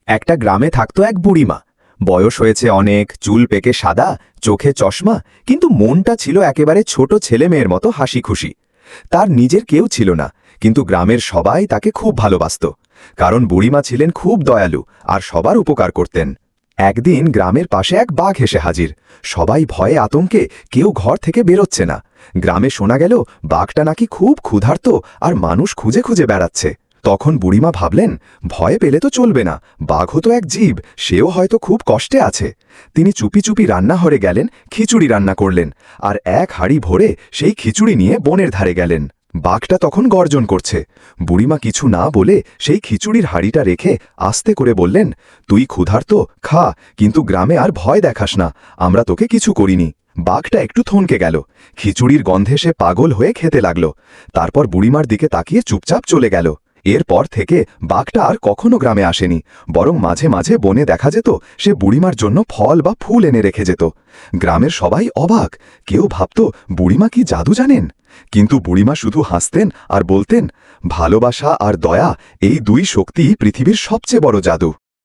একটা গ্রামে থাকতো এক বুড়িমা। বয়স হয়েছে অনেক, চুল পেকে সাদা, চোখে চশমা, কিন্তু মনটা ছিল একেবারে ছোট ছেলে মেয়ের মতো হাসি খুশি। তার নিজের কেউ ছিল না, কিন্তু গ্রামের সবাই তাকে খুব ভালোবাসত, কারণ বুড়িমা ছিলেন খুব দয়ালু আর সবার উপকার করতেন। একদিন গ্রামের পাশে এক বাঘ এসে হাজির। সবাই ভয়ে আতঙ্কে কেউ ঘর থেকে বেরোচ্ছে না। গ্রামে শোনা গেল বাঘটা নাকি খুব ক্ষুধার্ত আর মানুষ খুঁজে খুঁজে বেড়াচ্ছে। তখন বুড়িমা ভাবলেন, ভয় পেলে তো চলবে না, বাঘও তো এক জীব, সেও হয়তো খুব কষ্টে আছে। তিনি চুপি চুপি রান্নাঘরে গেলেন, খিচুড়ি রান্না করলেন, আর এক হাঁড়ি ভরে সেই খিচুড়ি নিয়ে বনের ধারে গেলেন। বাঘটা তখন গর্জন করছে। বুড়িমা কিছু না বলে সেই খিচুড়ির হাঁড়িটা রেখে আস্তে করে বললেন, তুই ক্ষুধার্ত, খা, কিন্তু গ্রামে আর ভয় দেখাস না, আমরা তোকে কিছু করিনি। বাঘটা একটু থমকে গেল। খিচুড়ির গন্ধে সে পাগল হয়ে খেতে লাগল। তারপর বুড়িমার দিকে তাকিয়ে চুপচাপ চলে গেল। এরপর থেকে বাঘটা আর কখনো গ্রামে আসেনি, বরং মাঝে মাঝে বনে দেখা যেত সে বুড়িমার জন্য ফল বা ফুল এনে রেখে যেত। গ্রামের সবাই অবাক, কেউ ভাবত বুড়িমা কি জাদু জানেন, কিন্তু বুড়িমা শুধু হাসতেন আর বলতেন, ভালোবাসা আর দয়া, এই দুই শক্তি পৃথিবীর সবচেয়ে বড় জাদু।